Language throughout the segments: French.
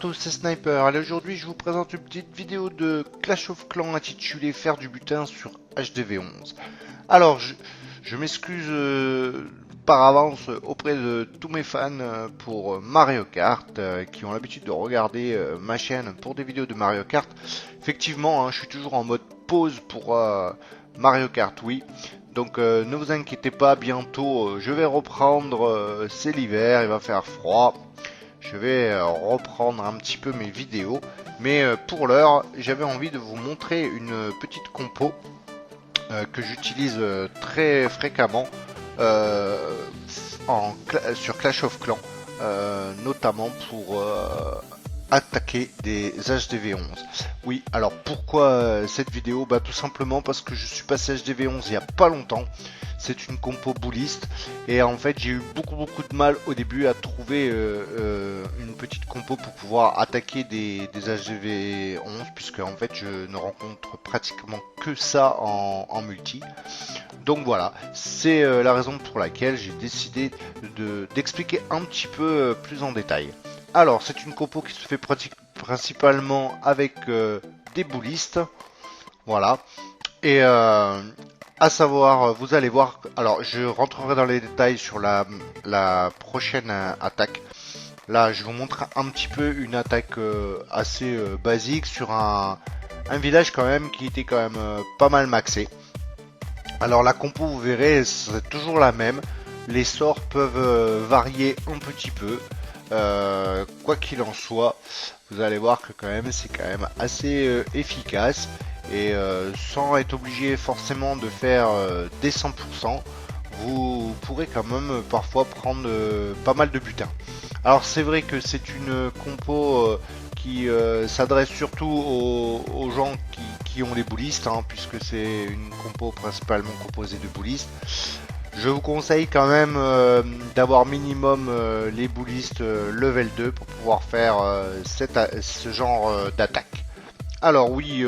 tous, c'est Sniper. Allez, aujourd'hui je vous présente une petite vidéo de Clash of Clans intitulée Faire du butin sur HDV11. Alors, je m'excuse par avance auprès de tous mes fans pour Mario Kart qui ont l'habitude de regarder ma chaîne pour des vidéos de Mario Kart. Effectivement, je suis toujours en mode pause pour Mario Kart, oui. Donc ne vous inquiétez pas, bientôt je vais reprendre, c'est l'hiver, il va faire froid. Je vais reprendre un petit peu mes vidéos, mais pour l'heure, j'avais envie de vous montrer une petite compo que j'utilise très fréquemment sur Clash of Clans, notamment pour attaquer des HDV11. Oui, alors pourquoi cette vidéo? Tout simplement parce que je suis passé HDV11 il n'y a pas longtemps. C'est une compo bouliste et en fait j'ai eu beaucoup de mal au début à trouver une petite compo pour pouvoir attaquer des HDV11, puisque en fait je ne rencontre pratiquement que ça en multi. Donc voilà, c'est la raison pour laquelle j'ai décidé d'expliquer un petit peu plus en détail. Alors c'est une compo qui se fait principalement avec des boulistes, voilà, et à savoir, vous allez voir, alors je rentrerai dans les détails sur la prochaine attaque. Là je vous montre un petit peu une attaque assez basique sur un village quand même qui était quand même pas mal maxé. Alors la compo, vous verrez, c'est toujours la même. Les sorts peuvent varier un petit peu. Quoi qu'il en soit, vous allez voir que c'est quand même assez efficace. Et sans être obligé forcément de faire des 100%, vous pourrez quand même parfois prendre pas mal de butin. Alors c'est vrai que c'est une compo qui s'adresse surtout aux gens qui ont les boulistes, puisque c'est une compo principalement composée de boulistes. Je vous conseille quand même d'avoir minimum les boulistes level 2 pour pouvoir faire ce genre d'attaque. Alors oui,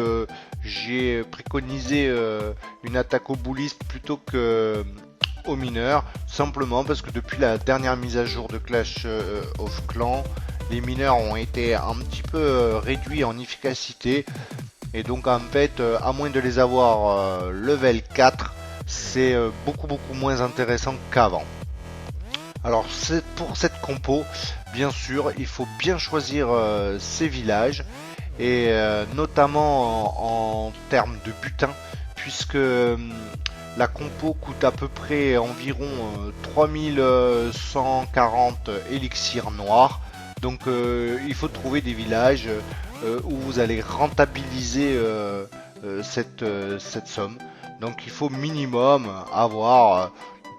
j'ai préconisé une attaque aux boulistes plutôt que aux mineurs, simplement parce que depuis la dernière mise à jour de Clash of Clans, les mineurs ont été un petit peu réduits en efficacité, et donc en fait, à moins de les avoir level 4, c'est beaucoup moins intéressant qu'avant. Alors pour cette compo, bien sûr, il faut bien choisir ses villages, et notamment en termes de butin, puisque la compo coûte à peu près environ 3140 élixirs noirs. Donc il faut trouver des villages où vous allez rentabiliser cette somme. Donc il faut minimum avoir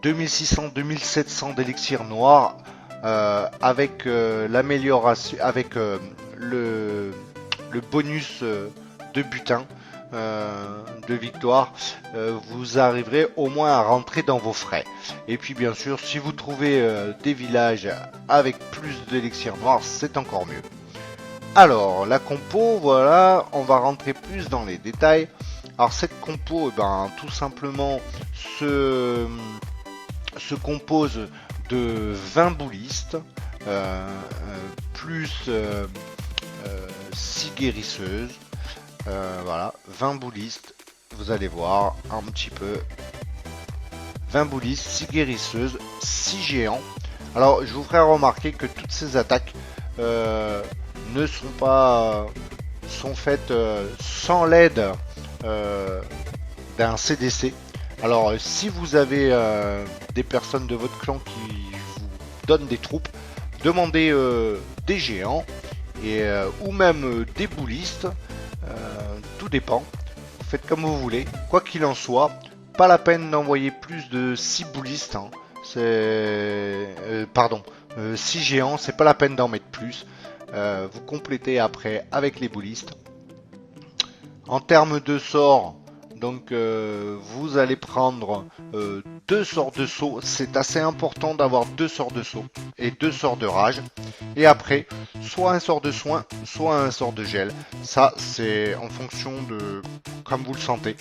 2600-2700 d'élixirs noirs avec l'amélioration, avec le bonus de butin, de victoire, vous arriverez au moins à rentrer dans vos frais. Et puis bien sûr, si vous trouvez des villages avec plus d'élixirs noirs, c'est encore mieux. Alors la compo, voilà, on va rentrer plus dans les détails. Alors cette compo, tout simplement se compose de 20 boulistes plus 6 guérisseuses. Voilà, 20 boulistes, vous allez voir un petit peu. 20 boulistes, 6 guérisseuses, 6 géants. Alors je vous ferai remarquer que toutes ces attaques ne sont pas sont faites sans l'aide d'un CDC. Alors si vous avez des personnes de votre clan qui vous donnent des troupes, demandez des géants et ou même des boulistes, tout dépend, vous faites comme vous voulez. Quoi qu'il en soit, pas la peine d'envoyer plus de 6 boulistes, c'est 6 géants, c'est pas la peine d'en mettre plus. Vous complétez après avec les boulistes. En termes de sorts, donc vous allez prendre 2 sorts de saut. C'est assez important d'avoir 2 sorts de saut et 2 sorts de rage. Et après, soit un sort de soin, soit un sort de gel. Ça, c'est en fonction de comme vous le sentez.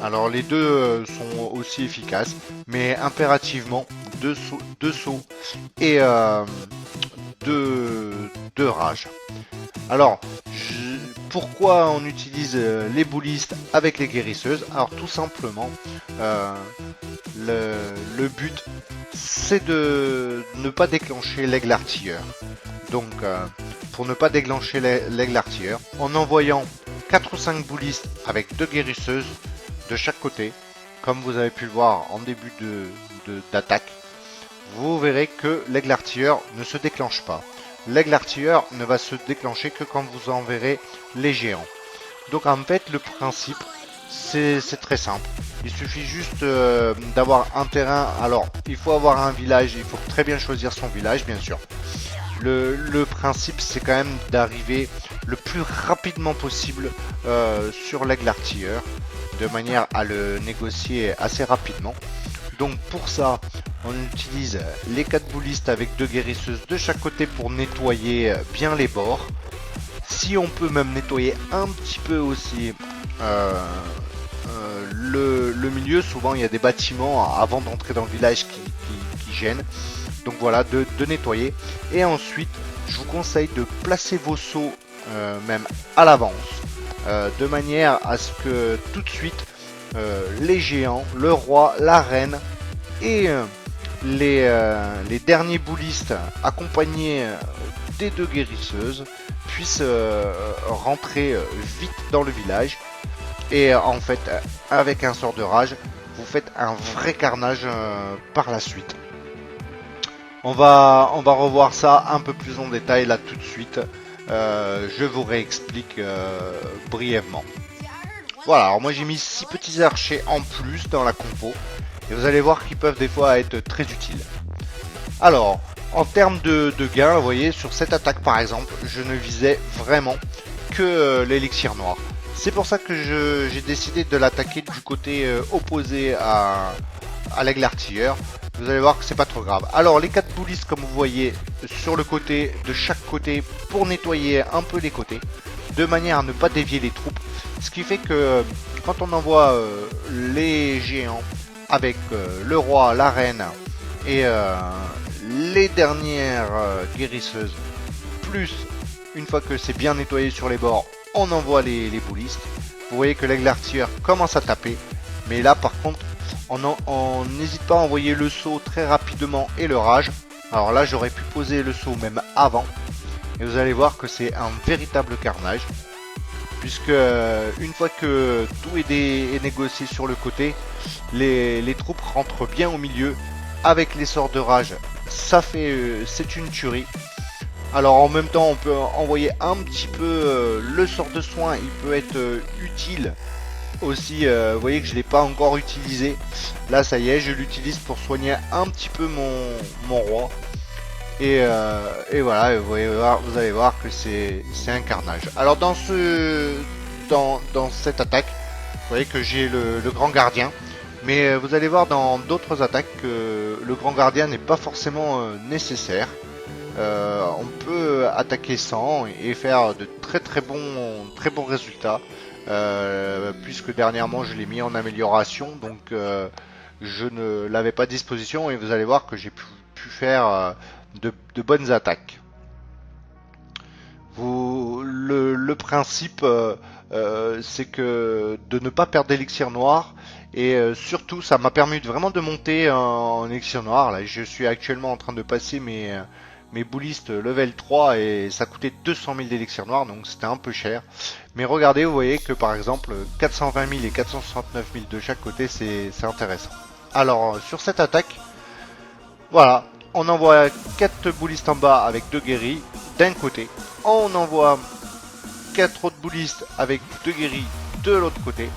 Alors les deux sont aussi efficaces, mais impérativement 2 sauts et 2 rage. Alors, pourquoi on utilise les boulistes avec les guérisseuses? Alors tout simplement, le but c'est de ne pas déclencher l'aigle artilleur. Donc pour ne pas déclencher l'aigle artilleur, en envoyant 4 ou 5 boulistes avec 2 guérisseuses de chaque côté, comme vous avez pu le voir en début d'attaque, vous verrez que l'aigle artilleur ne se déclenche pas. L'aigle artilleur ne va se déclencher que quand vous enverrez les géants. Donc en fait le principe c'est très simple. Il suffit juste d'avoir un terrain. Alors il faut avoir un village, il faut très bien choisir son village bien sûr. Le principe c'est quand même d'arriver le plus rapidement possible sur l'aigle artilleur, de manière à le négocier assez rapidement. Donc pour ça, on utilise les 4 boulistes avec 2 guérisseuses de chaque côté pour nettoyer bien les bords. Si on peut même nettoyer un petit peu aussi le milieu, souvent il y a des bâtiments avant d'entrer dans le village qui gênent. Donc voilà, de nettoyer. Et ensuite, je vous conseille de placer vos seaux même à l'avance, de manière à ce que tout de suite les géants, le roi, la reine et les derniers boulistes accompagnés des 2 guérisseuses puissent rentrer vite dans le village. Et en fait, avec un sort de rage, vous faites un vrai carnage par la suite. On va revoir ça un peu plus en détail là tout de suite. Je vous réexplique brièvement. Voilà, alors moi j'ai mis 6 petits archers en plus dans la compo. Et vous allez voir qu'ils peuvent des fois être très utiles. Alors, en termes de gains, vous voyez, sur cette attaque par exemple, je ne visais vraiment que l'élixir noir. C'est pour ça que j'ai décidé de l'attaquer du côté opposé à l'aigle artilleur. Vous allez voir que c'est pas trop grave. Alors les 4 boulistes comme vous voyez sur le côté, de chaque côté, pour nettoyer un peu les côtés, de manière à ne pas dévier les troupes. Ce qui fait que quand on envoie les géants avec le roi, la reine et les dernières guérisseuses, plus une fois que c'est bien nettoyé sur les bords, on envoie les boulistes. Vous voyez que l'aigle artilleur commence à taper, mais là par contre on n'hésite pas à envoyer le saut très rapidement et le rage. Alors là j'aurais pu poser le saut même avant, et vous allez voir que c'est un véritable carnage, puisque une fois que tout est négocié sur le côté, les troupes rentrent bien au milieu avec les sorts de rage. Ça fait c'est une tuerie. Alors en même temps on peut envoyer un petit peu le sort de soin, il peut être utile aussi. Vous voyez que je l'ai pas encore utilisé. Là ça y est, je l'utilise pour soigner un petit peu mon roi. Et voilà, vous allez voir que c'est un carnage. Alors dans cette attaque, vous voyez que j'ai le grand gardien. Mais vous allez voir dans d'autres attaques que le grand gardien n'est pas forcément nécessaire. On peut attaquer sans et faire de très bons résultats, puisque dernièrement je l'ai mis en amélioration, donc je ne l'avais pas à disposition, et vous allez voir que j'ai pu faire de bonnes attaques. Le principe c'est que de ne pas perdre d'élixir noir, et surtout ça m'a permis vraiment de monter en élixir noir. Là je suis actuellement en train de passer mes boulistes level 3 et ça coûtait 200 000 d'élixir noir, donc c'était un peu cher. Mais regardez, vous voyez que par exemple 420 000 et 469 000 de chaque côté, c'est intéressant. Alors sur cette attaque, voilà, on envoie 4 boulistes en bas avec 2 guéris d'un côté. On envoie 4 autres boulistes avec 2 guéris de l'autre côté.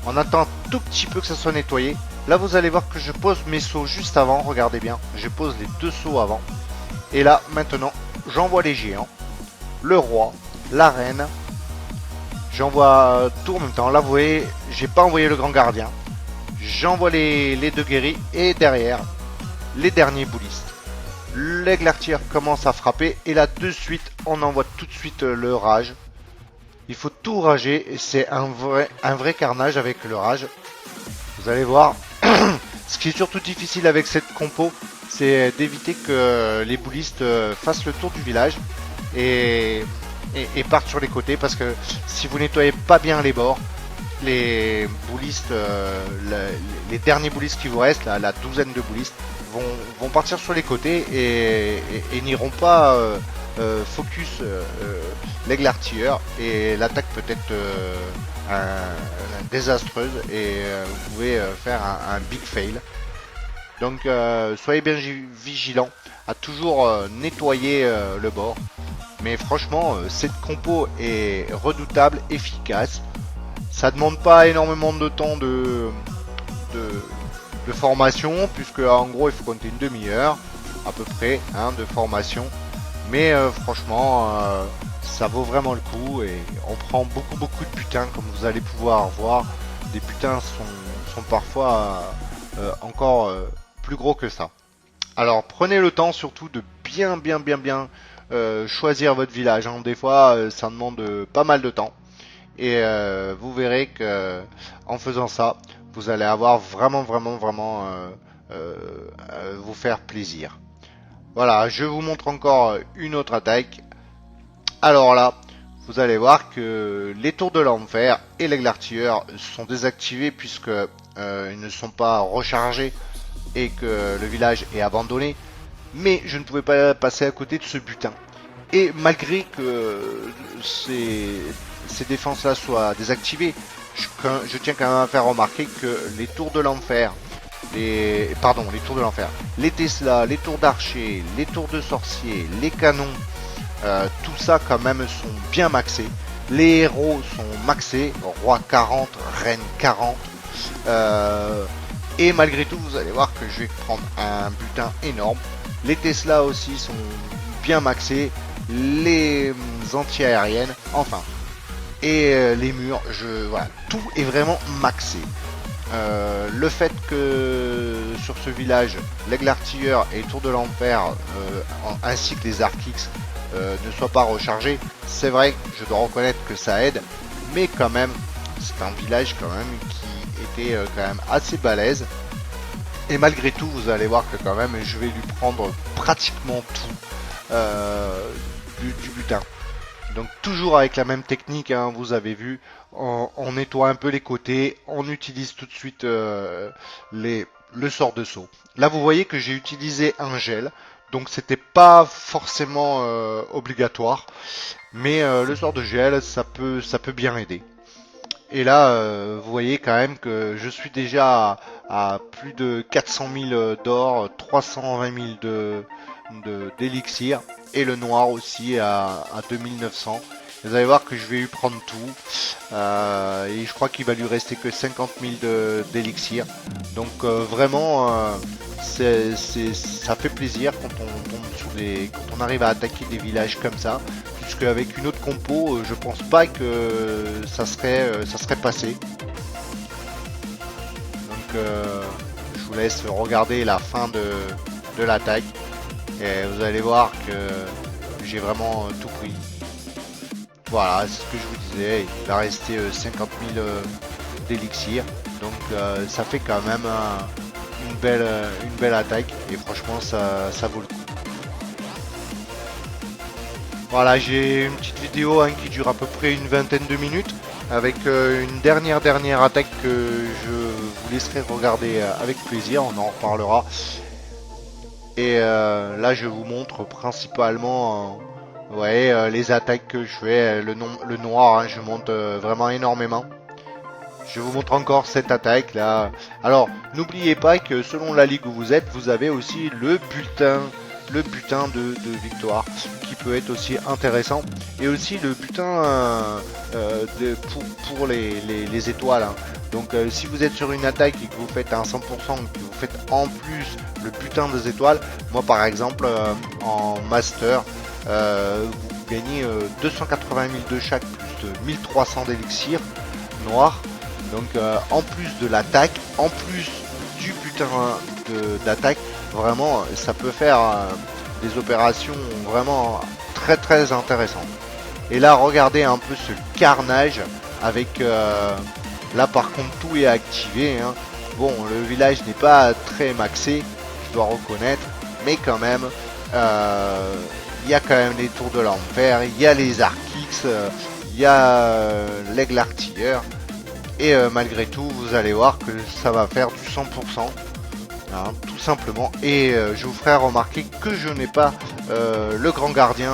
On attend un tout petit peu que ça soit nettoyé. Là vous allez voir que je pose mes sauts juste avant, regardez bien, je pose les 2 sauts avant. Et là, maintenant, j'envoie les géants, le roi, la reine. J'envoie tout en même temps. Là, vous voyez, j'ai pas envoyé le grand gardien. J'envoie les 2 guéris et derrière, les derniers boulistes. L'aigle artilleur commence à frapper et là, de suite, on envoie tout de suite le rage. Il faut tout rager et c'est un vrai carnage avec le rage. Vous allez voir. Ce qui est surtout difficile avec cette compo, c'est d'éviter que les boulistes fassent le tour du village. et partent sur les côtés, parce que si vous nettoyez pas bien les bords, les boulistes, les derniers boulistes qui vous restent, la douzaine de boulistes, vont partir sur les côtés et n'iront pas focus l'aigle artilleur, et l'attaque peut être désastreuse, et vous pouvez faire un big fail. Donc soyez bien vigilants à toujours nettoyer le bord. Mais franchement, cette compo est redoutable, efficace. Ça demande pas énormément de temps de formation, puisque en gros il faut compter une demi-heure à peu près hein, de formation. Mais franchement, ça vaut vraiment le coup, et on prend beaucoup de butins, comme vous allez pouvoir voir. Les butins sont parfois encore plus gros que ça. Alors prenez le temps surtout de bien choisir votre village, hein. Des fois ça demande pas mal de temps, et vous verrez que en faisant ça vous allez avoir vraiment vous faire plaisir. Voilà, je vous montre encore une autre attaque. Alors là, vous allez voir que les tours de l'enfer et l'aigle artilleur sont désactivés, puisque ils ne sont pas rechargés et que le village est abandonné. Mais je ne pouvais pas passer à côté de ce butin. Et malgré que ces défenses-là soient désactivées, je tiens quand même à faire remarquer que les tours de l'enfer, les tours de l'enfer, les Tesla, les tours d'archer, les tours de sorcier, les canons, tout ça quand même sont bien maxés. Les héros sont maxés, roi 40, reine 40. Et malgré tout, vous allez voir que je vais prendre un butin énorme. Les Tesla aussi sont bien maxés, les anti-aériennes, enfin. Et les murs, voilà, tout est vraiment maxé. Le fait que sur ce village, l'aigle artilleur et les tours de l'enfer, ainsi que les Arc-X, ne soient pas rechargés, c'est vrai que je dois reconnaître que ça aide, mais quand même, c'est un village quand même qui était quand même assez balèze. Et malgré tout, vous allez voir que quand même, je vais lui prendre pratiquement tout du butin. Donc toujours avec la même technique, hein, vous avez vu, on nettoie un peu les côtés, on utilise tout de suite le sort de saut. Là vous voyez que j'ai utilisé un gel, donc c'était pas forcément obligatoire, mais le sort de gel ça peut bien aider. Et là vous voyez quand même que je suis déjà à plus de 400 000 d'or, 320 000 d'élixir, et le noir aussi à 2900. Vous allez voir que je vais lui prendre tout, et je crois qu'il va lui rester que 50 000 d'élixir. Donc vraiment ça fait plaisir quand on tombe sur quand on arrive à attaquer des villages comme ça, puisque avec une autre compo je pense pas que ça serait passé. Donc je vous laisse regarder la fin de l'attaque. Et vous allez voir que j'ai vraiment tout pris. Voilà, c'est ce que je vous disais. Il va rester 50 000 d'élixir. Donc ça fait quand même une belle attaque. Et franchement, ça vaut le coup. Voilà, j'ai une petite vidéo hein, qui dure à peu près une vingtaine de minutes, avec une dernière attaque que je vous laisserai regarder avec plaisir. On en reparlera. Et là je vous montre principalement les attaques que je fais, le noir, hein, je monte vraiment énormément. Je vous montre encore cette attaque là. Alors n'oubliez pas que selon la ligue où vous êtes, vous avez aussi le butin de victoire, qui peut être aussi intéressant, et aussi le butin pour les étoiles, hein. Donc si vous êtes sur une attaque et que vous faites un 100%, que vous faites en plus le butin des étoiles, moi par exemple en master, vous gagnez 280 000 de chaque, plus 1300 d'élixir noir. Donc en plus de l'attaque, en plus du butin d'attaque, vraiment ça peut faire des opérations vraiment très intéressantes. Et là regardez un peu ce carnage avec là par contre tout est activé, hein. Bon, le village n'est pas très maxé, je dois reconnaître, mais quand même il y a quand même les tours de l'enfer, il y a les Arc-X, il y a l'aigle artilleur. Et malgré tout, vous allez voir que ça va faire du 100%. Hein, tout simplement. Et je vous ferai remarquer que je n'ai pas le grand gardien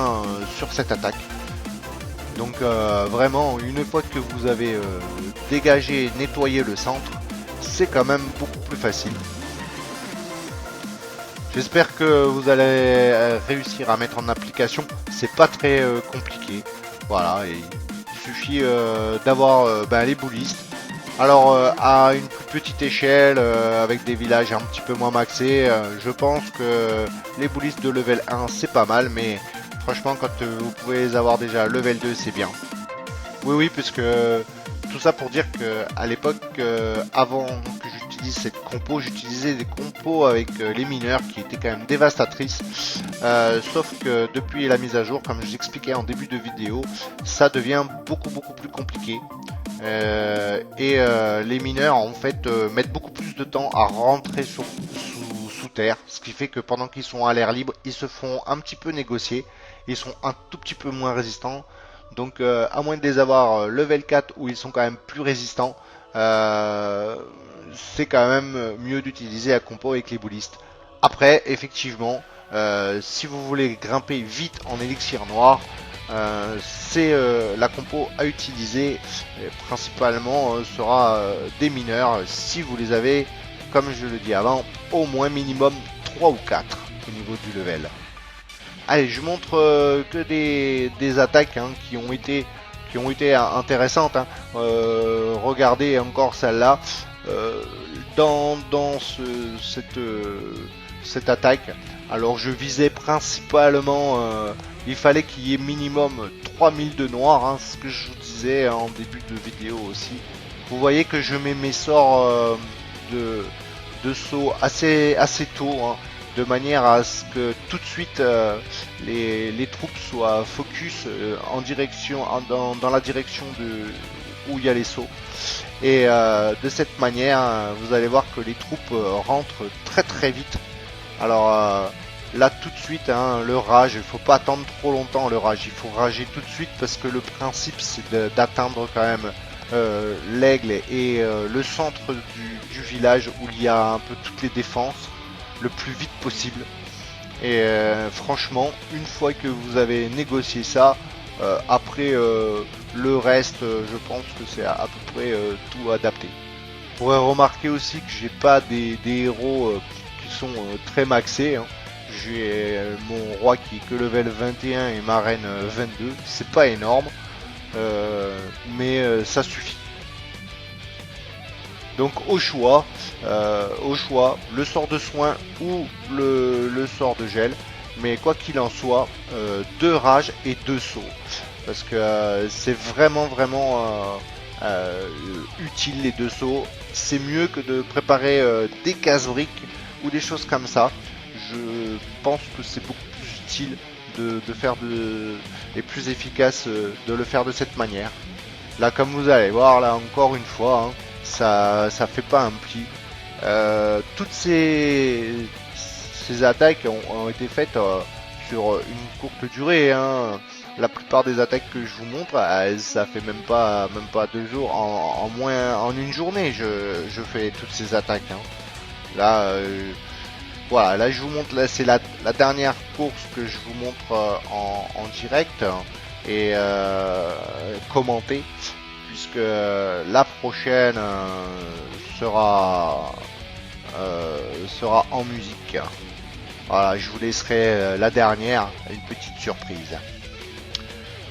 sur cette attaque. Donc vraiment, une fois que vous avez dégagé, nettoyé le centre, c'est quand même beaucoup plus facile. J'espère que vous allez réussir à mettre en application. C'est pas très compliqué. Voilà, et il suffit d'avoir les boulistes. Alors à une plus petite échelle, avec des villages un petit peu moins maxés, je pense que les boulistes de level 1 c'est pas mal, mais franchement quand vous pouvez les avoir déjà level 2 c'est bien. Oui, puisque tout ça pour dire que à l'époque, avant que j'utilise cette compo, j'utilisais des compos avec les mineurs qui étaient quand même dévastatrices. Sauf que depuis la mise à jour, comme je vous expliquais en début de vidéo, ça devient beaucoup plus compliqué. Les mineurs en fait mettent beaucoup plus de temps à rentrer sous terre, ce qui fait que pendant qu'ils sont à l'air libre, ils se font un petit peu négocier, ils sont un tout petit peu moins résistants. Donc à moins de les avoir level 4 où ils sont quand même plus résistants, c'est quand même mieux d'utiliser la compo avec les boulistes. Après, effectivement, si vous voulez grimper vite en élixir noir, c'est la compo à utiliser. Principalement sera des mineurs si vous les avez, comme je le dis avant, au moins minimum 3 ou 4 au niveau du level. Allez, je montre que des attaques qui ont été intéressantes. Regardez encore celle-là. Dans cette attaque, alors je visais principalement, il fallait qu'il y ait minimum 3000 de noir, ce que je vous disais en début de vidéo aussi. Vous voyez que je mets mes sorts de saut assez tôt, de manière à ce que tout de suite les troupes soient focus en direction, dans la direction où il y a les sauts. Et de cette manière, vous allez voir que les troupes rentrent très vite. Alors là tout de suite, le rage, il faut pas attendre trop longtemps le rage, il faut rager tout de suite parce que le principe c'est d'atteindre quand même l'aigle et le centre du village où il y a un peu toutes les défenses le plus vite possible. Et franchement, une fois que vous avez négocié ça, après le reste, je pense que c'est à peu près tout adapté. Vous pourrez remarquer aussi que j'ai pas des héros qui sont très maxés. J'ai mon roi qui est que level 21 et ma reine 22. C'est pas énorme, mais ça suffit. Donc au choix, le sort de soin ou le sort de gel. Mais quoi qu'il en soit, 2 rages et 2 sauts. Parce que c'est vraiment utile les 2 sauts. C'est mieux que de préparer des casse-briques ou des choses comme ça. Je pense que c'est beaucoup plus utile de faire et plus efficace de le faire de cette manière. Là, comme vous allez voir, là encore une fois, ça fait pas un pli. Toutes ces attaques ont été faites sur une courte durée. La plupart des attaques que je vous montre, ça fait même pas 2 jours, en une journée je fais toutes ces attaques. Là voilà, là je vous montre, là c'est la dernière course que je vous montre en direct et commenté, puisque la prochaine sera en musique. Voilà, je vous laisserai la dernière, une petite surprise.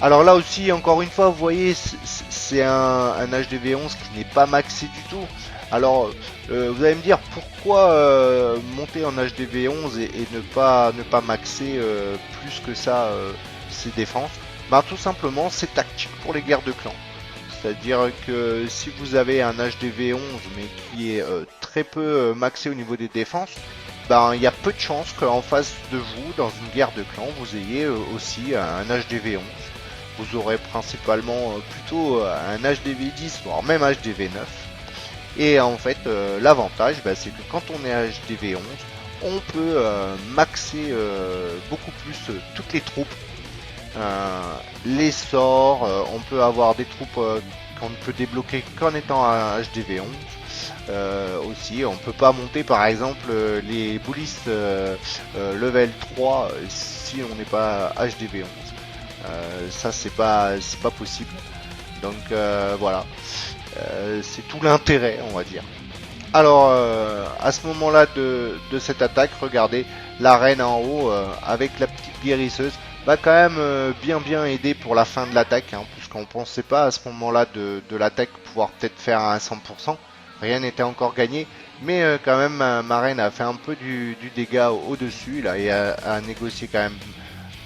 Alors là aussi, encore une fois, vous voyez, c'est un HDV11 qui n'est pas maxé du tout. Alors, vous allez me dire pourquoi monter en HDV11 et ne pas maxer plus que ça ses défenses. Tout simplement, c'est tactique pour les guerres de clans. C'est-à-dire que si vous avez un HDV11 mais qui est très peu maxé au niveau des défenses, il y a peu de chances qu'en face de vous, dans une guerre de clans, vous ayez aussi un HDV11. Vous aurez principalement plutôt un HDV10, voire même HDV9. Et en fait, l'avantage, c'est que quand on est HDV11, on peut maxer beaucoup plus toutes les troupes. Les sorts, on peut avoir des troupes qu'on ne peut débloquer qu'en étant à HDV11. Aussi, on peut pas monter par exemple les boulistes level 3 si on n'est pas HDV11. Ça c'est pas possible. Donc voilà, c'est tout l'intérêt, on va dire. Alors à ce moment-là de cette attaque, regardez la reine en haut avec la petite guérisseuse va quand même bien aider pour la fin de l'attaque, hein, puisqu'on pensait pas à ce moment-là de l'attaque pouvoir peut-être faire à 100%. Rien n'était encore gagné, mais quand même ma reine a fait un peu du dégât au-dessus là et a négocié quand même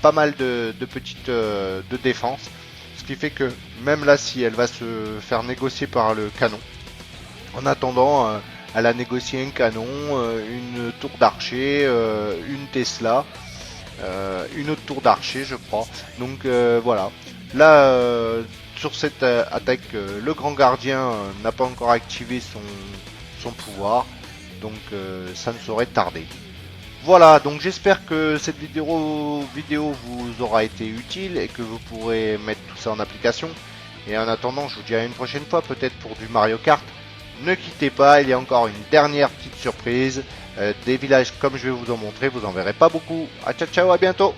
pas mal de petites de défense, ce qui fait que même là si elle va se faire négocier par le canon, en attendant elle a négocié un canon, une tour d'archer, une Tesla, une autre tour d'archer je crois. Donc voilà, là sur cette attaque, le grand gardien n'a pas encore activé son pouvoir, donc ça ne saurait tarder. Voilà, donc j'espère que cette vidéo vous aura été utile et que vous pourrez mettre tout ça en application. Et en attendant, je vous dis à une prochaine fois, peut-être pour du Mario Kart. Ne quittez pas, il y a encore une dernière petite surprise. Des villages comme je vais vous en montrer, vous en verrez pas beaucoup. A ciao ciao, à bientôt.